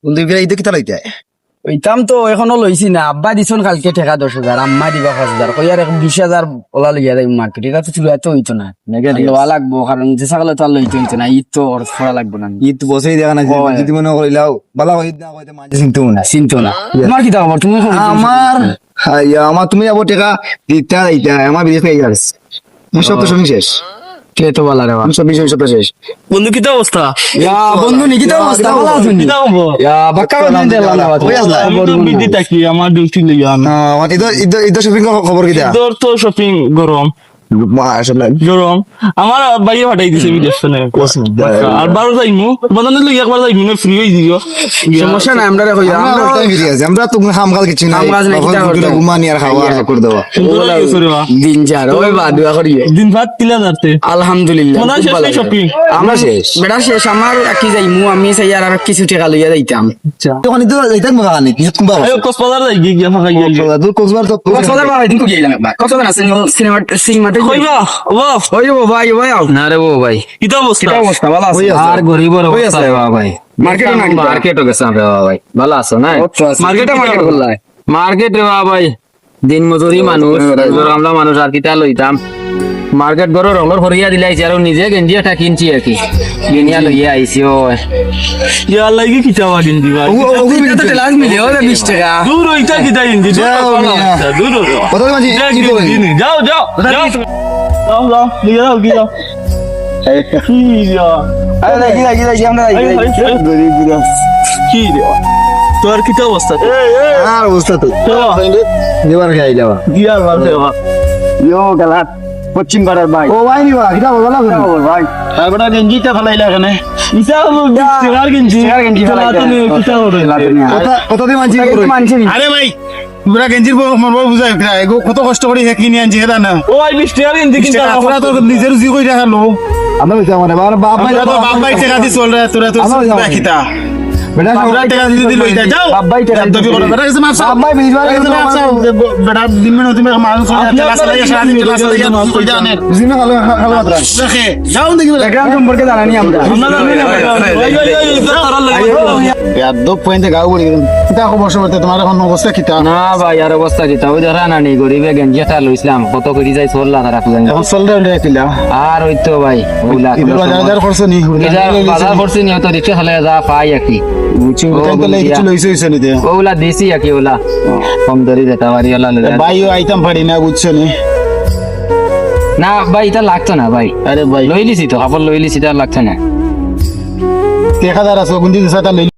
বন্ধু বিরা ঈদে কিতা লইতে ওইতাম তো এখনো লইছি না, আব্বা দিছন কালকে টাকা 10,000, আম্মা দিবা 5,000, কই আর 20,000 ওলা লইয়া যাই মার্কেট। এটা তো ছিল, এত হইতো না, লোয়া লাগবো, কারণ যে ছাগলে তো আর লইতে হইতো না, ঈদ তো খরচ করা লাগবো না। ঈদ বসেই দেখা না যদি মনে করিলাও বালা ঈদ না কইতে মাঝে চিনতে না চিন্তা না। তোমার কি খবর? তুমি আমার তুমি যাবো টাকা দিতা দিতা আমার বিদেশ নিয়ে যাস সপ্তাহ শনি শেষ কে তো বলা রে বা সব বিষয় সপ্তাহ শেষ বন্ধু কিতা অবস্থা? ইয়া বন্ধু নি কি তো অবস্থা? ভালো আছেন? কিতা হবো? ইয়া বাক্কা বন্ধু দিলাম না বাত। আমি তো বিদ্যুৎ থাকি, আমার ডিউটি লইয়া না। আমার ঈদ শপিং খবর কি দেয়া তোর তো শপিং গরম গরম, আমার বাইরে ফাটাই দিছে বিদেশ থেকে। আর বারো যাইমু বদনে লই একবার যাইমু না, ফ্রি হই দিও। সমস্যা নাই, আমরা কই আমরা টাইম ফিরে আছে আমরা তো কাম কাল কিছু নাই কাম কাজ নাই, কিতা করতে? ঘুমানি আর খাওয়া আর করে দেওয়া দিন যার ওই বা দুয়া করিয়ে দিন ভাত তিলা যাতে আলহামদুলিল্লাহ। মনে শেষ নাই শপিং। আমরা শেষ বেটা শেষ, আমার কি যাইমু আমি চাই আর কিছু টাকা লইয়া যাইতাম। তখন ঈদ এইটা মগা আনি কি কুম্বা আয়ো কক্সবাজার যাই গিয়া ফাঁকা গিয়া দূর কক্সবাজার তো কক্সবাজার বাবা দিন গিয়েলাম একবার। কক্সবাজার আছে সিনেমাতে কইবা ওয়া ওই ও ভাই ভাই না রে ও ভাই, কিতা অবস্থা? কিটা অবস্থা? ভালো আছে? আর গরিবর অবস্থা রে বাবা ভাই। মার্কেটে না মার্কেটও গেছিলাম রে বাবা ভাই, ভালো আছো না? মার্কেটে মার্কেট করলাই মার্কেট রে বাবা ভাই, দিন মজুরি মানুষ, আমরা মানুষ আর কিতা লইতাম। মার্কেট গরো রঙর ভরিয়া দিলাইছি আর নিজে গেঞ্জিটা কিনছি আর কি, কিনিয়া লইয়া আইছি। ও ইয়া লাগি কিতা বাদিন দিবা? তো লাজ মিলে ওরে 20 টাকা দূর হইতা কিতা হিন্দি দূর কত মাঝি যাও যাও যাও যাও যাও গিয়া গিয়া কি দিয়া আরে লাগি লাগি লাগি আমরা কি দিয়া তোর কিতা অবস্থা? আর অবস্থা তো দেবার খাই যাওয়া গিয়া মার দেওয়া ইয়ো গালাত পশ্চিম পাড়ার ভাই। ও ভাই নিবা কিটা বলা ভাই আর বড় গেঞ্জিটা ফলাইলা এখানে ইসা হলো সিগার গেঞ্জি তুমি কিতা হলো কত দিন মানছি মানছি আরে ভাই পুরা গেঞ্জির মরবো বুঝাই কত কষ্ট করে কিনে আনছি হেদা না ও আই 20 টাকা গেঞ্জি কিনতে তোরা তো নিজের জি কই দেখালো আমরা হইছে আমার বাপ ভাই তোরা তো বাপ ভাই টাকা দি চল রে তোরা তো দেখিতা বেটা তোরা টাকা দি লইতা যাও বাপ ভাই টাকা দবি করে বেটা এসে মাছ বাপ ভাই বিজবার বেটা দিন মিনিট তুমি মাছ তেলা সালাই সারা দিন তেলা সালাই কই জানে বুঝিনা ভালো ভালো মাত্রা দেখে যাও দেখি গ্রাম সম্পর্কে জানানি আমরা। দব পয়েন্টে গাও বলি কিতা খবর সব তোমার এখন অবস্থা কিতা না ভাই, আর অবস্থা কিতা ওই ধরা না নি, গরিবে গেঞ্জিটা লইছিলাম কত করে যাই চললা তারা খুঁজে। এখন চল রে কিলা আর ওই তো ভাই ওইলা বাজার খরচ নি বাজার করছি নি, তো রিক্সা চালাই যা পাই আর কি, কিছু লইছে হইছে নি দে ওগুলা দিছি আর কি, ওলা কম দরি যেটা বাড়ি ওলা ভাইও আইতাম পারি না বুঝছো নি না ভাই, এটা লাগতো না ভাই, আরে ভাই লই লিছি তো কাপড় লই লিছি, এটা লাগতো না। 1000 আছে গুন্ডি দিছা তা